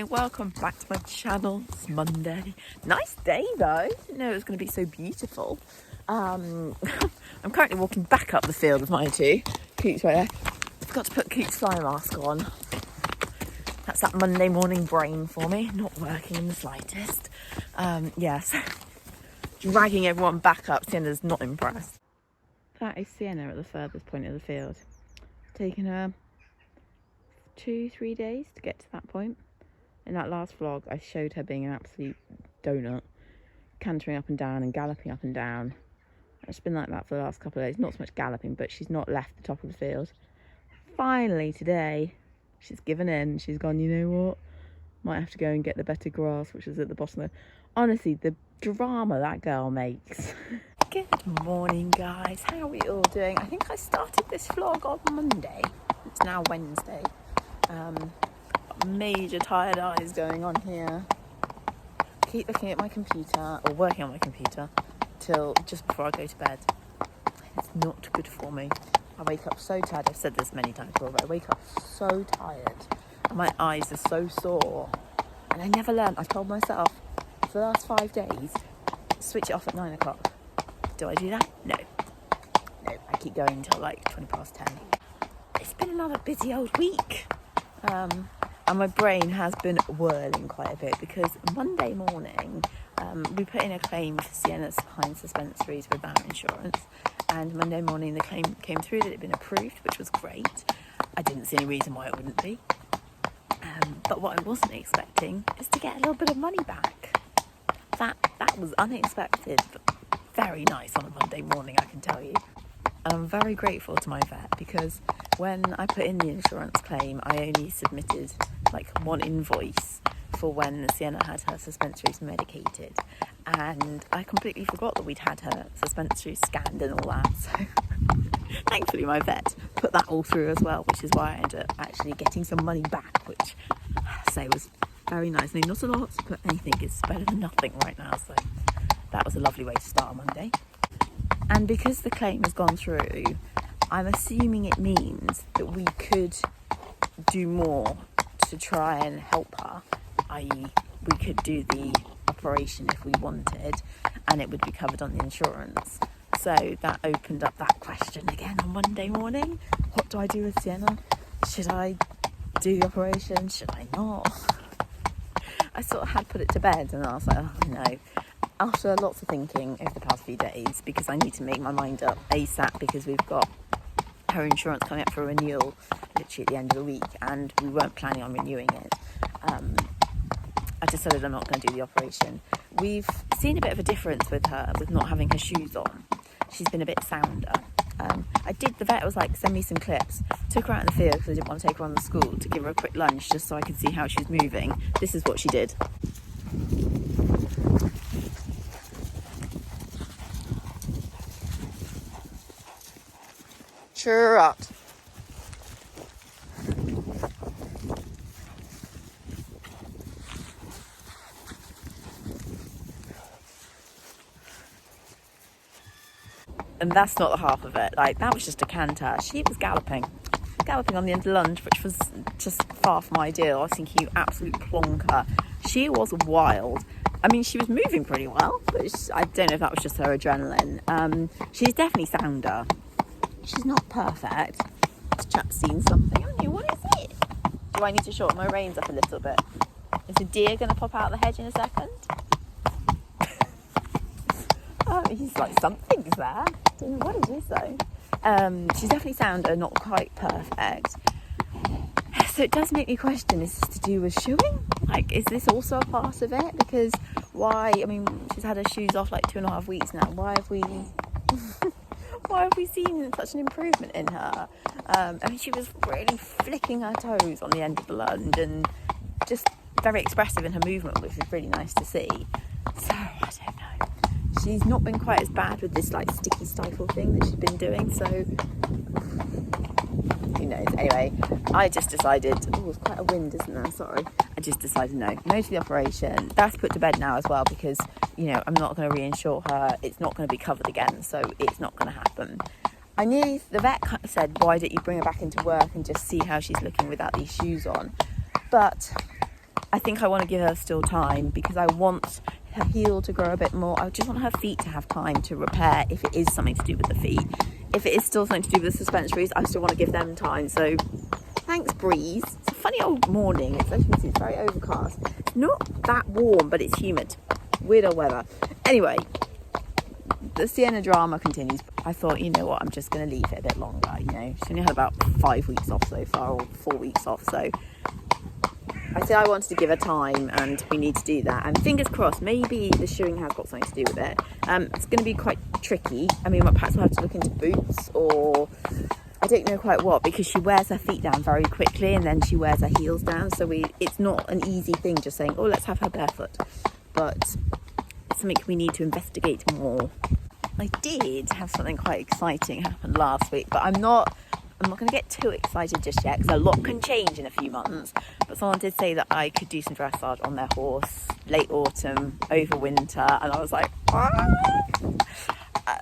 welcome back to my channel. It's Monday. Nice day though. Didn't know it was going to be so beautiful. I'm currently walking back up the field with my two. Coot's right there. Forgot to put Coot's fly mask on. That's that Monday morning brain for me, not working in the slightest. Yes, dragging everyone back up. Sienna's not impressed. That is Sienna at the furthest point of the field. It's taken her 2-3 days to get to that point. In that last vlog, I showed her being an absolute donut, cantering up and down and galloping up and down. It's been like that for the last couple of days. Not so much galloping, but she's not left the top of the field. Finally today, she's given in. She's gone, you know what? Might have to go and get the better grass, which is at the bottom of it. Honestly, the drama that girl makes. Good morning, guys. How are we all doing? I think I started this vlog on Monday. It's now Wednesday. Major tired eyes going on here. Keep looking at my computer, or working on my computer, till just before I go to bed. It's not good for me. I wake up so tired. I've said this many times before, but I wake up so tired. And my eyes are so sore. And I never learn. I've told myself for the last 5 days, switch it off at 9 o'clock. Do I do that? No. No, I keep going until like 20 past 10. It's been another busy old week. And my brain has been whirling quite a bit because Monday morning we put in a claim for Sienna's behind suspensories without insurance, and Monday morning the claim came through that it had been approved, which was great. I didn't see any reason why it wouldn't be, but what I wasn't expecting is to get a little bit of money back. That was unexpected, but very nice on a Monday morning, I can tell you. And I'm very grateful to my vet because when I put in the insurance claim, I only submitted like one invoice for when Sienna had her suspensories medicated, and I completely forgot that we'd had her suspensories scanned and all that. So thankfully my vet put that all through as well, which is why I ended up actually getting some money back, which I say was very nice. I mean, not a lot, but anything is better than nothing right now, so that was a lovely way to start on Monday. And because the claim has gone through, I'm assuming it means that we could do more to try and help her, i.e. we could do the operation if we wanted, and it would be covered on the insurance. So that opened up that question again on Monday morning. What do I do with Sienna? Should I do the operation? Should I not? I sort of had put it to bed and I was like, oh no. After lots of thinking over the past few days, because I need to make my mind up ASAP, because we've got her insurance coming up for renewal literally at the end of the week, and we weren't planning on renewing it. I decided I'm not going to do the operation. We've seen a bit of a difference with her with not having her shoes on. She's been a bit sounder. The vet was like, send me some clips. Took her out in the field because I didn't want to take her on to school, to give her a quick lunch just so I could see how she was moving. This is what she did. Trot. And that's not the half of it. Like, that was just a canter. She was galloping on the end of lunge, which was just far from ideal. I was thinking, you absolute plonker. She was wild. I mean, she was moving pretty well, but I don't know if that was just her adrenaline. She's definitely sounder. She's not perfect. This chap's seen something, haven't you? What is it? Do I need to shorten my reins up a little bit? Is a deer going to pop out of the hedge in a second? Oh, he's like, something's there. Don't know what it is though. She's definitely sounder, not quite perfect. So it does make me question, is this to do with shoeing? Like, is this also a part of it? Because why, I mean, she's had her shoes off like 2.5 weeks now. Why have we seen such an improvement in her? I mean, she was really flicking her toes on the end of the lunge and just very expressive in her movement, which is really nice to see. So, I don't know. She's not been quite as bad with this like sticky stifle thing that she's been doing, so who knows. Anyway, I just decided, oh, it's quite a wind, isn't there? Sorry. I just decided no to the operation. That's put to bed now as well, because, you know, I'm not going to reinsure her. It's not going to be covered again, so it's not going to happen. I knew the vet said, why don't you bring her back into work and just see how she's looking without these shoes on? But I think I want to give her still time because I want her heel to grow a bit more. I just want her feet to have time to repair if it is something to do with the feet. If it is still something to do with the suspensories, I still want to give them time. So thanks, breeze. It's a funny old morning. It's, as you can see, it's very overcast. It's not that warm, but it's humid. Weird old weather. Anyway, the Sienna drama continues. I thought, you know what, I'm just going to leave it a bit longer. You know, she's only had about 5 weeks off so far, or 4 weeks off. So I said I wanted to give her time, and we need to do that. And fingers crossed, maybe the shoeing has got something to do with it. It's going to be quite tricky. I mean, perhaps we'll have to look into boots, or I don't know quite what, because she wears her feet down very quickly and then she wears her heels down. So it's not an easy thing just saying, oh, let's have her barefoot. But it's something we need to investigate more. I did have something quite exciting happen last week, but I'm not going to get too excited just yet because a lot can change in a few months. But someone did say that I could do some dressage on their horse late autumn, over winter, and I was like, ah!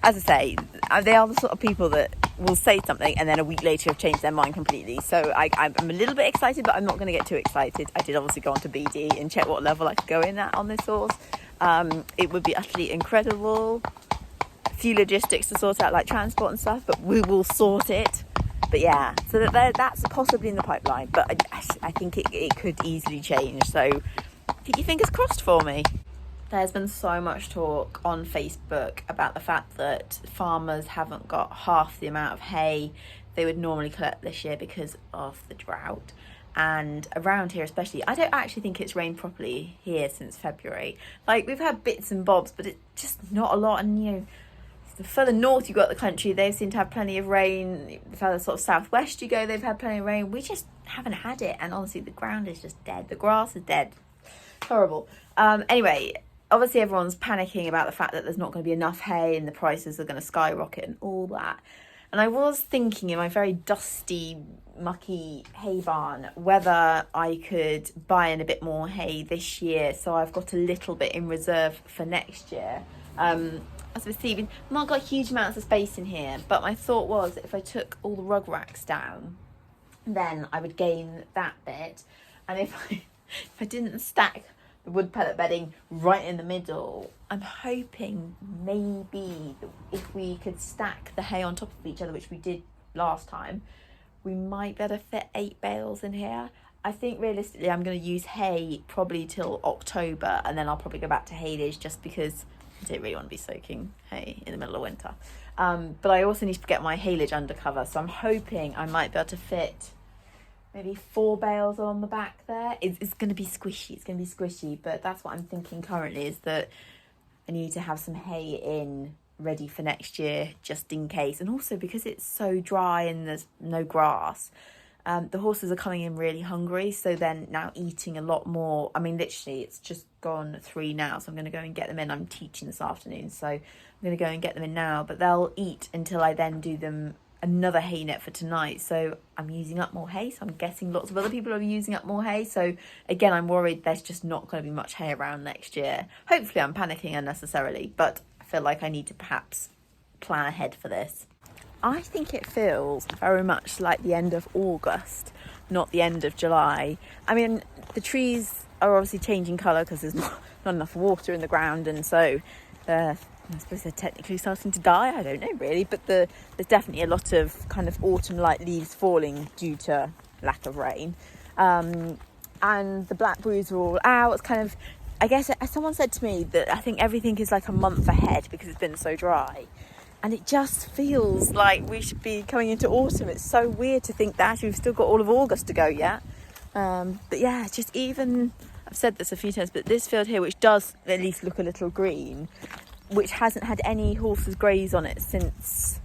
As I say, they are the sort of people that will say something and then a week later have changed their mind completely. So I'm a little bit excited, but I'm not going to get too excited. I did obviously go onto BD and check what level I could go in at on this horse. It would be utterly incredible. A few logistics to sort out, like transport and stuff, but we will sort it. But yeah, so that's possibly in the pipeline, but I think it could easily change. So keep your fingers crossed for me. There's been so much talk on Facebook about the fact that farmers haven't got half the amount of hay they would normally collect this year because of the drought. And around here especially, I don't actually think it's rained properly here since February. Like, we've had bits and bobs, but it's just not a lot. And, you know, the further north you go up the country, they seem to have plenty of rain. The further sort of southwest you go, they've had plenty of rain. We just haven't had it. And honestly, the ground is just dead. The grass is dead. Horrible. Anyway, obviously everyone's panicking about the fact that there's not going to be enough hay and the prices are going to skyrocket and all that. And I was thinking in my very dusty, mucky hay barn whether I could buy in a bit more hay this year, so I've got a little bit in reserve for next year. As we're seeing, I've not got huge amounts of space in here, but my thought was if I took all the rug racks down, then I would gain that bit. And if I didn't stack the wood pellet bedding right in the middle, I'm hoping maybe if we could stack the hay on top of each other, which we did last time, we might better fit 8 bales in here. I think realistically I'm going to use hay probably till October, and then I'll probably go back to haylage just because I don't really want to be soaking hay in the middle of winter. But I also need to get my haylage undercover, so I'm hoping I might be able to fit maybe 4 bales on the back there. It's going to be squishy, but that's what I'm thinking currently, is that I need to have some hay in ready for next year just in case. And also because it's so dry and there's no grass, the horses are coming in really hungry, so then now eating a lot more. I mean, literally it's just gone 3 now, so I'm going to go and get them in. I'm teaching this afternoon, so I'm going to go and get them in now, but they'll eat until I then do them another hay net for tonight. So I'm using up more hay, so I'm guessing lots of other people are using up more hay. So again, I'm worried there's just not going to be much hay around next year. Hopefully I'm panicking unnecessarily, but I feel like I need to perhaps plan ahead for this. I think it feels very much like the end of August, not the end of July. I mean, the trees are obviously changing colour because there's not enough water in the ground, and so I suppose they're technically starting to die. I don't know really, but there's definitely a lot of kind of autumn-like leaves falling due to lack of rain. And the blackberries are all out. It's kind of, I guess, someone said to me that I think everything is like a month ahead because it's been so dry. And it just feels like we should be coming into autumn. It's so weird to think that we've still got all of August to go yet. But yeah, just even, I've said this a few times, but this field here, which does at least look a little green, which hasn't had any horses graze on it since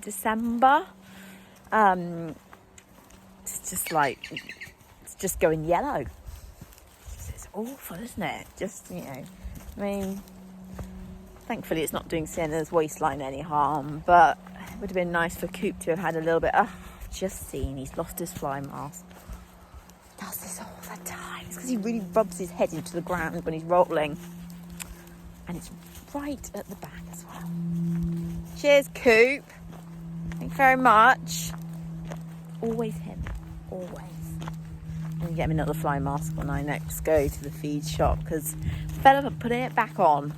December. It's just going yellow. It's awful, isn't it? Just, you know, I mean, thankfully it's not doing Sienna's waistline any harm, but it would have been nice for Coop to have had a little bit. I've just seen he's lost his fly mask. He does this all the time. It's because he really rubs his head into the ground when he's rolling. And it's right at the back as well. Cheers, Coop. Thank you very much. Always him. Always. gonna get me another fly mask when I next go to the feed shop because I'm fed up of putting it back on.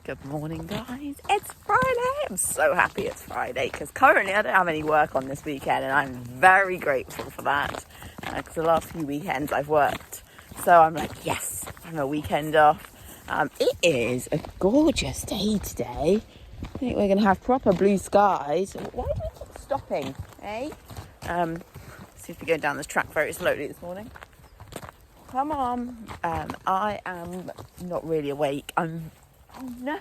Good morning, guys. It's Friday. I'm so happy it's Friday because currently I don't have any work on this weekend, and I'm very grateful for that because the last few weekends I've worked. So I'm like, yes, I'm a weekend off. It is a gorgeous day today. I think we're going to have proper blue skies. Why do we keep stopping, eh? Seems to be going down this track very slowly this morning. Come on. I am not really awake. Oh no.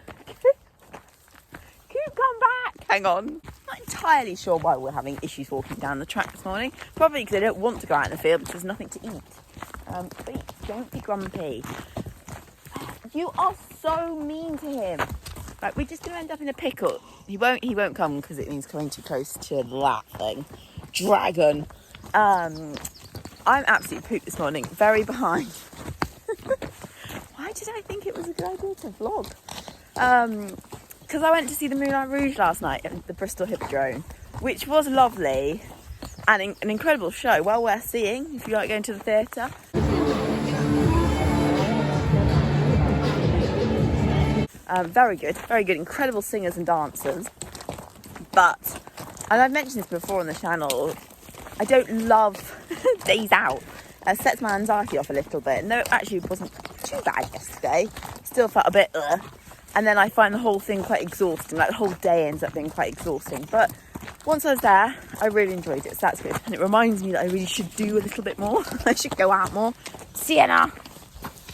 Coop, come back. Hang on. Not entirely sure why we're having issues walking down the track this morning. Probably because they don't want to go out in the field because there's nothing to eat. Please, don't be grumpy. You are so mean to him. Right, we're just going to end up in a pickle. He won't come because it means coming too close to that thing. Dragon. I'm absolutely pooped this morning. Very behind. Why did I think it was a good idea to vlog? Because I went to see the Moulin Rouge last night at the Bristol Hippodrome, which was lovely and an incredible show. Well worth seeing if you like going to the theatre. Very good, incredible singers and dancers. But, and I've mentioned this before on the channel, I don't love days out. It sets my anxiety off a little bit. No, actually it wasn't too bad yesterday. Still felt a bit and then I find the whole thing quite exhausting. Like the whole day ends up being quite exhausting. But once I was there, I really enjoyed it, so that's good. And it reminds me that I really should do a little bit more. I should go out more. Sienna!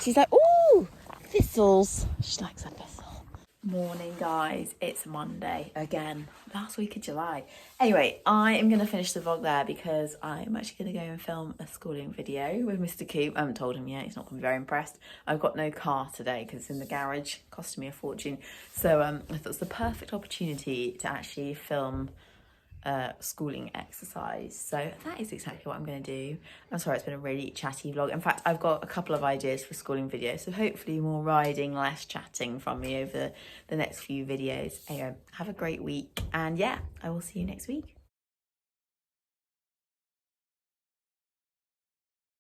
She's like, ooh, thistles. She likes a thistle. Morning, guys. It's Monday again. Last week of July. Anyway, I am going to finish the vlog there because I'm actually going to go and film a schooling video with Mr. Coop. I haven't told him yet. He's not going to be very impressed. I've got no car today because it's in the garage. Costing me a fortune. So I thought it was the perfect opportunity to actually film schooling exercise. So that is exactly what I'm going to do. I'm sorry, it's been a really chatty vlog. In fact, I've got a couple of ideas for schooling videos, so hopefully more riding, less chatting from me over the next few videos. Anyway, have a great week, and yeah, I will see you next week.